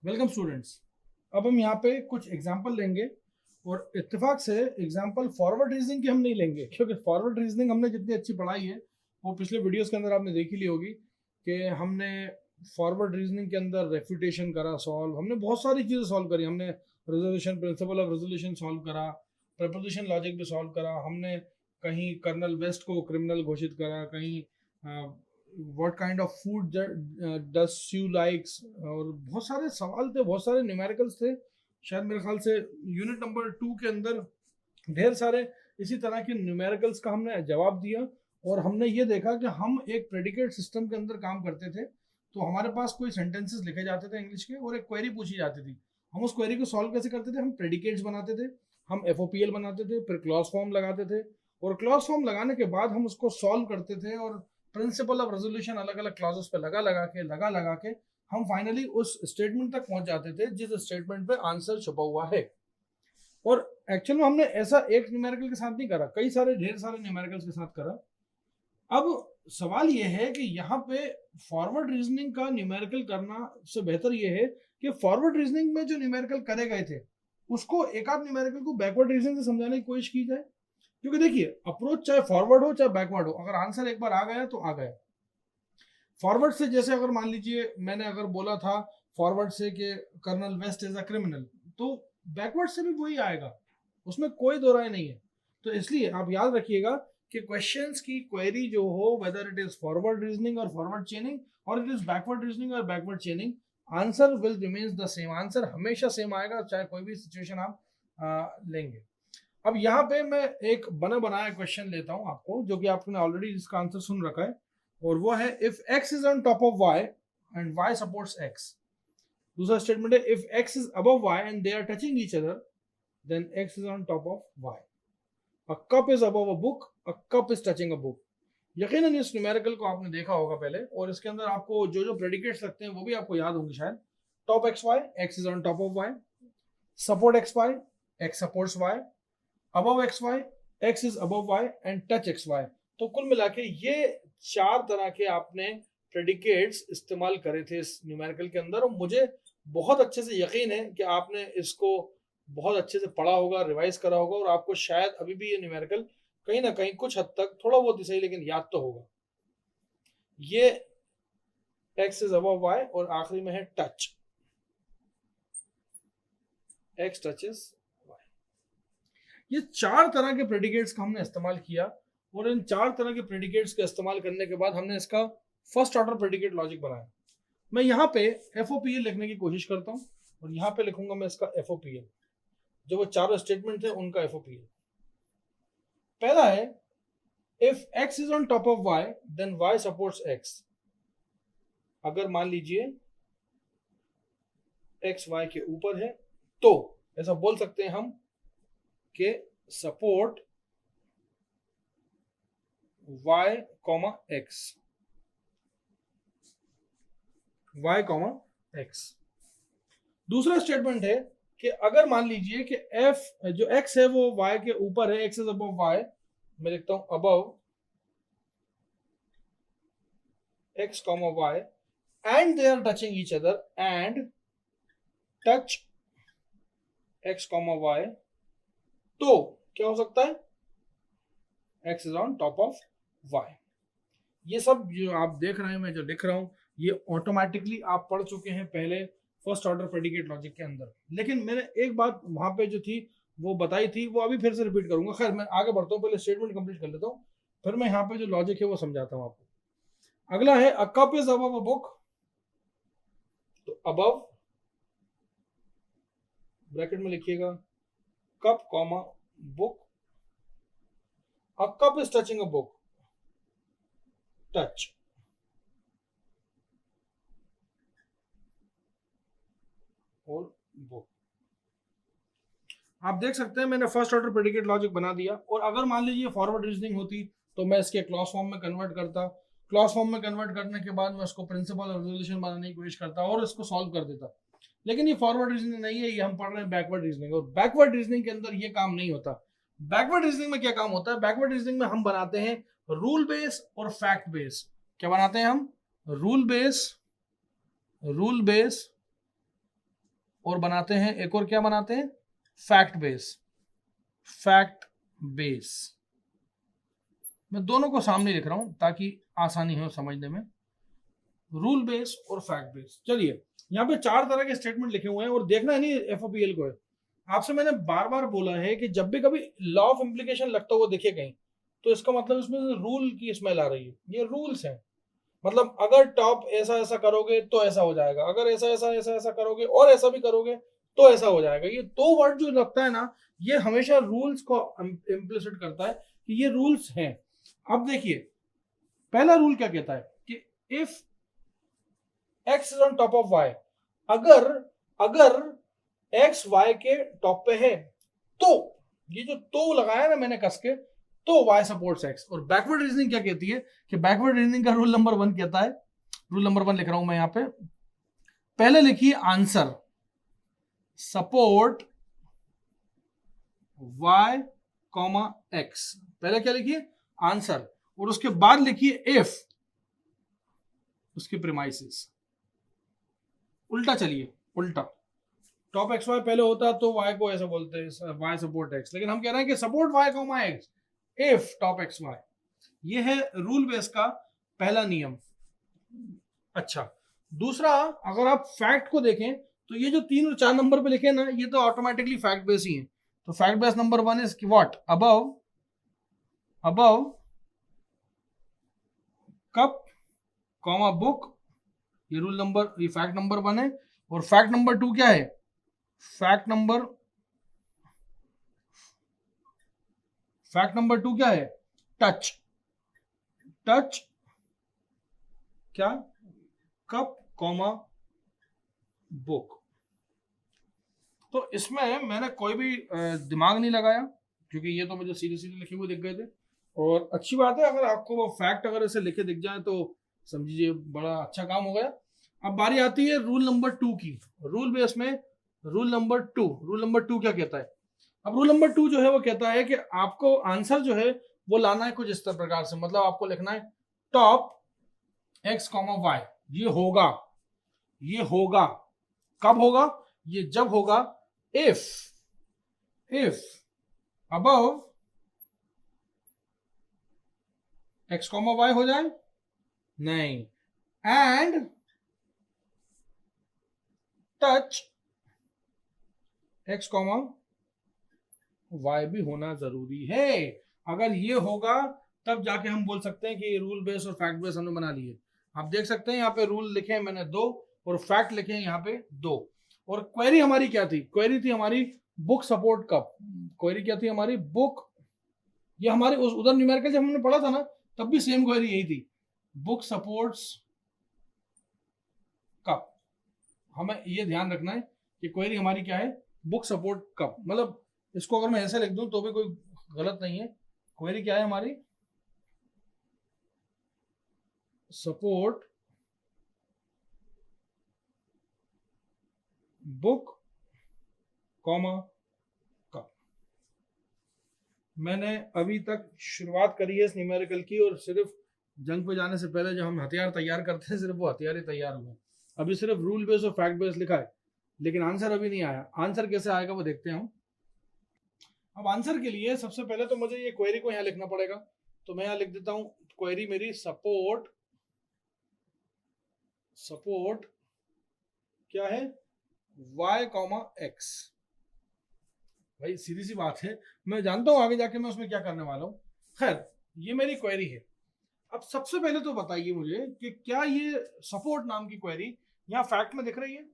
Welcome students. अब हम यहाँ पे कुछ एग्जाम्पल लेंगे और इत्तेफाक से एग्जाम्पल फॉरवर्ड रीजनिंग की हम नहीं लेंगे, क्योंकि फॉरवर्ड रीजनिंग हमने जितनी अच्छी पढ़ाई है वो पिछले वीडियोस के अंदर आपने देखी ली होगी कि हमने फॉरवर्ड रीजनिंग के अंदर रेफ्यूटेशन करा सॉल्व, हमने बहुत सारी चीज़ें सॉल्व करी। हमने resolution, principle of resolution solve करा, प्रपोजिशन लॉजिक भी सॉल्व करा, हमने कहीं कर्नल वेस्ट को क्रिमिनल घोषित करा, कहीं what kind of food does you likes, और बहुत सारे सवाल थे, बहुत सारे न्यूमेरिकल्स थे। शायद मेरे ख्याल से यूनिट नंबर 2 के अंदर ढेर सारे इसी तरह के न्यूमेरिकल्स का हमने जवाब दिया। और हमने ये देखा कि हम एक प्रेडिकेट सिस्टम के अंदर काम करते थे, तो हमारे पास कोई सेंटेंसेस लिखे जाते थे इंग्लिश के और एक क्वेरी पूछी जाती थी। हम उस क्वेरी को सॉल्व कैसे करते थे? हम प्रेडिकेट्स बनाते थे, हम एफओपीएल बनाते थे, फिर क्लॉज फॉर्म लगाते थे, और क्लॉज फॉर्म लगाने के बाद हम उसको सॉल्व करते थे और प्रिंसिपल ऑफ रेजोल्यूशन अलग अलग क्लॉजेस पे लगा लगा के हम फाइनली उस स्टेटमेंट तक पहुंच जाते थे जिस स्टेटमेंट पे आंसर छुपा हुआ है। और एक्चुअल में हमने ऐसा एक न्यूमेरिकल के साथ नहीं करा, कई सारे ढेर सारे न्यूमेरिकल्स के साथ करा। अब सवाल यह है कि यहाँ पे फॉरवर्ड रीजनिंग का न्यूमेरिकल करना से बेहतर यह है कि फॉरवर्ड रीजनिंग में जो न्यूमेरिकल करे गए थे उसको एक आध न्यूमेरिकल को बैकवर्ड रीजनिंग से समझाने की कोशिश की जाए। क्योंकि देखिए, अप्रोच चाहे फॉरवर्ड हो चाहे बैकवर्ड हो, अगर आंसर एक बार आ गया तो आ गया। फॉरवर्ड से जैसे अगर मान लीजिए मैंने अगर बोला था फॉरवर्ड से कि colonel West is a criminal, तो बैकवर्ड से भी वही आएगा, उसमें कोई दो राय नहीं है। तो इसलिए आप याद रखिएगा कि क्वेश्चंस की क्वेरी जो हो, whether it is forward reasoning और फॉरवर्ड चेनिंग और इट इज बैकवर्ड रीजनिंग और backward चेनिंग, answer will remains the same. Answer हमेशा सेम आएगा, चाहे कोई भी सिचुएशन आप लेंगे। अब यहाँ पे मैं एक बना बनाया क्वेश्चन लेता हूं आपको, जो कि आपने ऑलरेडी इसका आंसर सुन रखा है, और वो है if x is on top of y and y supports x। दूसरा स्टेटमेंट है if x is above y and they are touching each other then x is on top of y। A cup is above a book, a cup is touching a book. यकीनन इस numerical को आपने देखा होगा पहले, और इसके अंदर आपको जो जो प्रेडिकेट्स लगते हैं वो भी आपको याद होंगे शायद। Top x y, x is on top of y. Support x y, x supports y. above xy, x is above y and touch xy। तो कुल मिला के ये चार तरह के आपने प्रेडिकेट्स इस्तेमाल करे थे इस न्यूमेरिकल के अंदर, और मुझे बहुत अच्छे से यकीन है कि आपने इसको बहुत अच्छे से पढ़ा होगा, रिवाइज करा होगा, और आपको शायद अभी भी ये न्यूमेरिकल कहीं ना कहीं कुछ हद तक, थोड़ा बहुत ही सही लेकिन याद तो होगा। ये x इज अबव y और आखिरी में है टच, x टचेस। ये चार तरह के प्रेडिकेट्स का हमने इस्तेमाल किया, और इन चार तरह के प्रेडिकेट्स का इस्तेमाल करने के बाद हमने इसका फर्स्ट ऑर्डर प्रेडिकेट लॉजिक बनाया। मैं यहाँ पे एफओपीएल लिखने की कोशिश करता हूँ, और यहाँ पे लिखूंगा मैं इसका एफओपीएल, जो वो चारों स्टेटमेंट थे उनका एफओपीएल। पहला है if x is on top of y then y supports x। अगर मान लीजिए x y के ऊपर है तो ऐसा बोल सकते हैं हम कि support y comma x, y comma x। दूसरा स्टेटमेंट है कि अगर मान लीजिए कि f जो x है वो y के ऊपर है, x इज अबव y, मैं लिखता हूं above x comma y and they are touching each other and touch x comma y, तो क्या हो सकता है? x is on top of y। ये सब जो आप देख रहे हैं, मैं जो लिख रहा हूं, ये ऑटोमेटिकली आप पढ़ चुके हैं पहले फर्स्ट ऑर्डर प्रेडिकेट लॉजिक के अंदर। लेकिन मैंने एक बात वहां पे जो थी वो बताई थी, वो अभी फिर से रिपीट करूंगा। खैर, मैं आगे बढ़ता हूँ, पहले स्टेटमेंट कंप्लीट कर लेता हूँ, फिर मैं यहाँ पे जो लॉजिक है वो समझाता हूँ आपको। अगला है अ cup is above a book, तो अबव ब्रैकेट में लिखिएगा cup comma book. A cup is touching a book, touch. और बुक, आप देख सकते हैं मैंने फर्स्ट ऑर्डर प्रेडिकेट लॉजिक बना दिया। और अगर मान लीजिए फॉरवर्ड रीजनिंग होती तो मैं इसके क्लॉज फॉर्म में कन्वर्ट करता, क्लॉज फॉर्म में कन्वर्ट करने के बाद मैं उसको प्रिंसिपल और रेजोल्यूशन बनाने की कोशिश करता और इसको सॉल्व कर देता। लेकिन ये फॉरवर्ड रीजनिंग नहीं है, ये हम पढ़ रहे हैं बैकवर्ड रीजनिंग, और बैकवर्ड रीजनिंग के अंदर ये काम नहीं होता। बैकवर्ड रीजनिंग में क्या काम होता है? बैकवर्ड रीजनिंग में हम बनाते हैं रूल बेस और फैक्ट बेस। क्या बनाते हैं हम? रूल बेस और बनाते हैं एक और क्या बनाते हैं, फैक्ट बेस। फैक्ट बेस मैं दोनों को सामने लिख रहा हूं ताकि आसानी हो समझने में, रूल बेस और फैक्ट बेस। चलिए यहाँ पे 4 तरह के स्टेटमेंट लिखे हुए हैं और देखना है नहीं एफओपीएल को है। आपसे मैंने बार बार बोला है कि जब भी कभी लॉ ऑफ इम्प्लीकेशन लगता हुआ दिखे कहीं तो इसका मतलब इसमें रूल की स्मेल आ रही है। ये रूल्स हैं, मतलब अगर टॉप ऐसा ऐसा करोगे तो ऐसा हो जाएगा, अगर ऐसा ऐसा ऐसा ऐसा करोगे और ऐसा भी करोगे तो ऐसा हो जाएगा। ये 2 वर्ड जो लगता है ना, ये हमेशा रूल्स को इम्प्लिसिट करता है कि ये रूल्स हैं। अब देखिए पहला रूल क्या कहता है कि if x is on top of y, अगर अगर x y के टॉप पे है तो, ये जो तो लगाया ना मैंने कस के, तो y सपोर्ट्स x। और बैकवर्ड रीजनिंग क्या कहती है कि बैकवर्ड रीजनिंग का रूल नंबर 1 कहता है, रूल नंबर 1 लिख रहा हूं मैं यहां पे, पहले लिखिए answer support y comma x, पहले क्या लिखिए आंसर, और उसके बाद लिखिए इफ उसके प्रीमाइसेस। उल्टा चलिए, उल्टा टॉप एक्स वाई पहले होता तो वाई को ऐसा बोलते हैं वाई सपोर्ट एक्स, लेकिन हम कह रहे हैं कि support y comma x if top x y. ये है रूल बेस का पहला नियम। अच्छा, दूसरा अगर आप फैक्ट को देखें तो ये जो 3 और 4 नंबर पे लिखे ना, ये तो ऑटोमेटिकली फैक्ट बेस ही है। तो fact base number 1 is what, above above cup comma book, ये रूल नंबर, ये फैक्ट नंबर 1 है। और फैक्ट नंबर 2 क्या है, फैक्ट नंबर 2 क्या है, टच टच क्या, कप कॉमा बुक। तो इसमें मैंने कोई भी दिमाग नहीं लगाया क्योंकि ये तो मुझे सीधे सीधे लिखे हुए दिख गए थे। और अच्छी बात है अगर आपको वो फैक्ट अगर ऐसे लिखे दिख जाए तो समझिए बड़ा अच्छा काम हो गया। अब बारी आती है रूल नंबर 2 की, रूल बेस में रूल नंबर 2। रूल नंबर 2 क्या कहता है, अब रूल नंबर 2 जो है वो कहता है कि आपको आंसर जो है वो लाना है कुछ इस प्रकार से, मतलब आपको लिखना है टॉप एक्स कॉमा वाई, ये होगा, ये होगा, कब होगा, ये जब होगा if above x comma y हो जाए, नहीं, and touch x comma y भी होना जरूरी है। अगर ये होगा तब जाके हम बोल सकते हैं कि रूल बेस और फैक्ट बेस हमने बना लिए। आप देख सकते हैं यहाँ पे रूल लिखे हैं मैंने 2 और फैक्ट लिखे हैं यहाँ पे 2। और क्वेरी हमारी क्या थी, क्वेरी थी हमारी बुक सपोर्ट कप, क्वेरी क्या थी हमारी बुक, ये हमारी उस उधर न्यूमेरिकल जब हमने पढ़ा था ना तब भी सेम क्वेरी यही थी, बुक सपोर्ट्स कप। हमें ये ध्यान रखना है कि क्वेरी हमारी क्या है, बुक सपोर्ट कप, मतलब इसको अगर मैं ऐसे लिख दूं तो भी कोई गलत नहीं है। क्वेरी क्या है हमारी, सपोर्ट बुक कॉमा कप। मैंने अभी तक शुरुआत करी है इस न्यूमेरिकल की और सिर्फ जंग पे जाने से पहले जो हम हथियार तैयार करते हैं सिर्फ वो हथियार ही तैयार हुए। अभी सिर्फ रूल बेस और फैक्ट बेस लिखा है लेकिन आंसर अभी नहीं आया। आंसर कैसे आएगा वो देखते हैं हम। अब आंसर के लिए सबसे पहले तो मुझे ये क्वेरी को यहाँ लिखना पड़ेगा, तो मैं यहाँ लिख देता हूँ क्वेरी मेरी सपोर्ट क्या है y कॉमा x। भाई सीधी सी बात है, मैं जानता हूं आगे जाके मैं उसमें क्या करने वाला हूं। खैर ये मेरी क्वेरी है। अब सबसे पहले तो बताइए मुझे कि क्या ये सपोर्ट नाम की क्वेरी यहाँ फैक्ट में दिख रही है।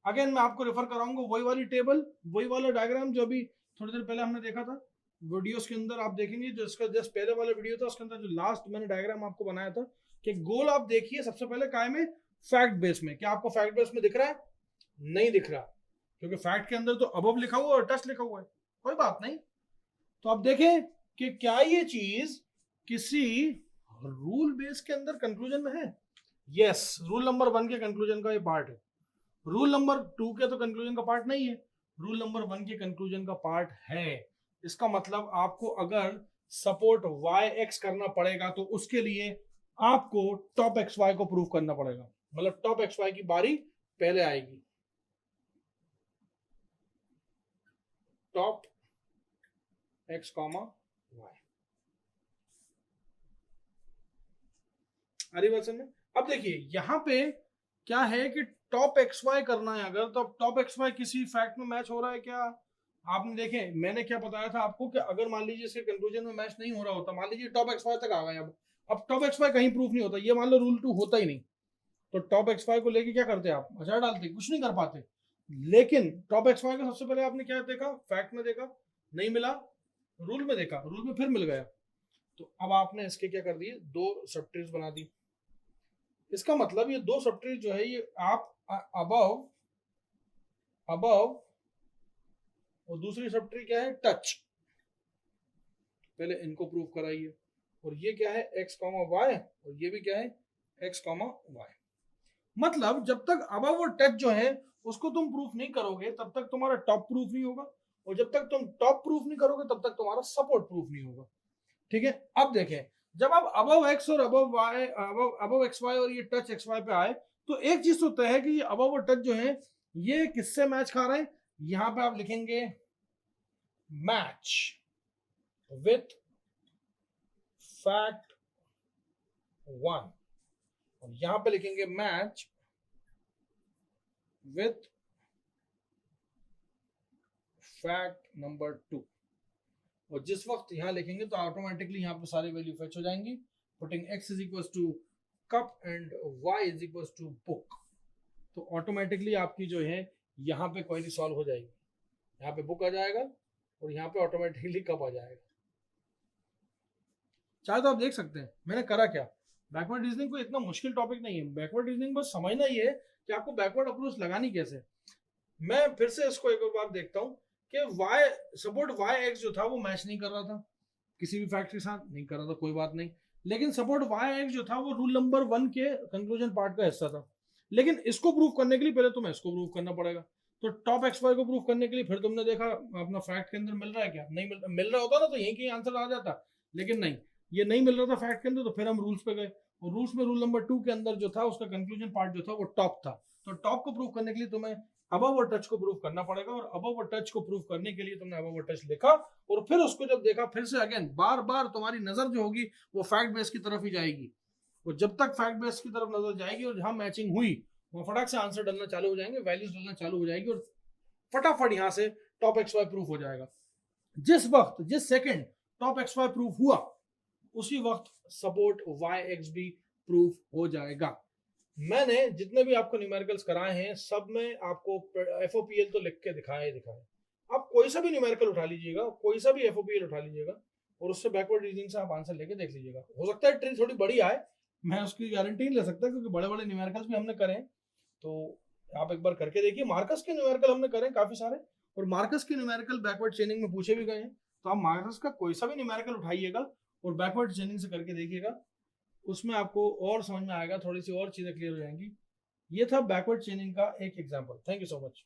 अगेन मैं आपको रेफर कराऊंगा वही वाली टेबल, वही वाला डायग्राम जो अभी थोड़ी देर पहले हमने देखा था वीडियोस के अंदर। आप देखेंगे जो इसका जस्ट पहले वाला वीडियो था उसके अंदर जो लास्ट मैंने डायग्राम आपको बनाया था कि गोल आप देखिए सबसे पहले काय में, फैक्ट बेस में। क्या आपको फैक्ट बेस में दिख रहा है, नहीं दिख रहा क्योंकि फैक्ट के अंदर तो अबव लिखा हुआ और टच लिखा हुआ है, कोई बात नहीं। तो आप देखें कि क्या ये चीज किसी रूल बेस के अंदर कंक्लूजन में है। यस, रूल नंबर 1 के कंक्लूजन का ये पार्ट है, रूल नंबर 2 के तो कंक्लूजन का पार्ट नहीं है, रूल नंबर 1 के कंक्लूजन का पार्ट है। इसका मतलब आपको अगर सपोर्ट वाई एक्स करना पड़ेगा तो उसके लिए आपको टॉप एक्स वाई को प्रूव करना पड़ेगा, मतलब टॉप एक्स वाई की बारी पहले आएगी। Top x comma y। अरे बात समझ में? अब देखिए यहाँ पे क्या है कि टॉप एक्स वाई करना है अगर, तो टॉप एक्स वाई किसी फैक्ट में मैच हो रहा है क्या? आपने देखे मैंने क्या बताया था आपको कि अगर मान लीजिए इसके कंक्लूजन में मैच नहीं हो रहा होता, मान लीजिए टॉप एक्स वाई तक आ गए, अब टॉप एक्स वाई कहीं प्रूफ नहीं होता, ये मान लो रूल 2 होता ही नहीं, तो टॉप एक्स वाई को लेके क्या करते आप? अचार डालते, कुछ नहीं कर पाते। लेकिन टॉप एक्स वाई का सबसे पहले आपने क्या देखा? फैक्ट में देखा, नहीं मिला, रूल में देखा, रूल में फिर मिल गया, तो अब आपने इसके क्या कर दिए? 2 सब ट्रीज बना दी। इसका मतलब ये 2 सब ट्रीज जो है ये आप अबव और दूसरी सब ट्री क्या है? टच। पहले इनको प्रूव कराइए, और ये क्या है? x, y, और ये भी क्या है? x, y। मतलब जब तक अबव और टच जो है उसको तुम प्रूफ नहीं करोगे तब तक तुम्हारा टॉप प्रूफ नहीं होगा, और जब तक तुम टॉप प्रूफ नहीं करोगे तब तक तुम्हारा सपोर्ट प्रूफ नहीं होगा। ठीक है, अब देखें, जब आप अबव x और अबव y, अबव xy और ये टच xy पे आए, तो एक चीज तो तय है कि ये अबव और टच जो है ये किससे मैच खा रहे हैं? यहां पे आप लिखेंगे मैच विथ फैक्ट 1, और यहां पे लिखेंगे मैच विथ फैक्ट नंबर 2, और जिस वक्त यहां लिखेंगे तो ऑटोमेटिकली यहां पे सारी वैल्यू फेच हो जाएंगी। Putting x is equal to cup and y is equal to book, तो ऑटोमेटिकली आपकी जो है यहाँ पे क्वेरी सॉल्व हो जाएगी। यहाँ पे बुक आ जाएगा और यहाँ पे ऑटोमेटिकली कप आ जाएगा। चाहे तो आप देख सकते हैं मैंने करा क्या। बैकवर्ड रीजनिंग कोई इतना मुश्किल टॉपिक नहीं है, बैकवर्ड रीजनिंग बस समझना ही है कि आपको बैकवर्ड अप्रोच लगानी कैसे। मैं फिर से इसको एक बार देखता हूँ कि y सपोर्ट y(x) जो था वो मैच नहीं कर रहा था किसी भी फैक्ट के साथ, नहीं कर रहा था, कोई बात नहीं, लेकिन सपोर्ट y(x) जो था वो रूल नंबर 1 के कंक्लूजन पार्ट का हिस्सा था। लेकिन इसको प्रूव करने के लिए पहले तुम्हें इसको प्रूव करना पड़ेगा, तो टॉप एक्स वाई को प्रूव करने के लिए फिर तुमने देखा अपना फैक्ट के अंदर मिल रहा है क्या? नहीं मिल रहा होता ना तो यहीं कहीं आंसर आ जाता, लेकिन नहीं, ये नहीं मिल रहा था फैक्ट के अंदर, तो फिर हम रूल्स पे गए, और रूल्स में रूल नंबर 2 के अंदर जो था उसका कंक्लूजन पार्ट जो था वो टॉप था, तो टॉप को प्रूव करने के लिए तुम्हें अबव और टच को प्रूव करना पड़ेगा, और अबव और टच को प्रूव करने के लिए तुमने अबव और टच लिखा, और फिर उसको जब देखा फिर से अगेन बार बार तुम्हारी नजर जो होगी वो फैक्ट बेस की तरफ ही जाएगी, और जब तक फैक्ट बेस की तरफ नजर जाएगी और जहां मैचिंग हुई वो फटाक से आंसर डालना चालू हो जाएंगे, वैल्यूज डालना चालू हो जाएगी, और फटाफट यहां से टॉप एक्स वाई प्रूफ हो जाएगा। जिस वक्त जिस second top x y proof हुआ उसी वक्त सपोर्ट वाई एक्स भी प्रूफ हो जाएगा। मैंने जितने भी आपको न्यूमेरिकल्स कराए हैं सब में आपको एफओपीएल तो लिख के दिखाए। आप कोई सा भी न्यूमेरिकल उठा लीजिएगा, कोई सा भी एफओपीएल उठा लीजिएगा और उससे बैकवर्ड रीजनिंग से आप आंसर लेके देख लीजिएगा। हो सकता है ट्री थोड़ी बड़ी आए, मैं उसकी गारंटी नहीं ले सकता क्योंकि बड़े बड़े न्यूमेरिकल्स भी हमने करे, तो आप एक बार करके देखिए। मार्कस के न्यूमेरिकल हमने करे काफी सारे, और मार्कस के न्यूमेरिकल बैकवर्ड चेनिंग में पूछे भी गए हैं, तो आप मार्कस का कोई सा भी न्यूमेरिकल उठाइएगा और बैकवर्ड चेनिंग से करके देखिएगा, उसमें आपको और समझ में आएगा, थोड़ी सी और चीजें क्लियर हो जाएंगी। ये था बैकवर्ड चेनिंग का एक example. Thank you so much.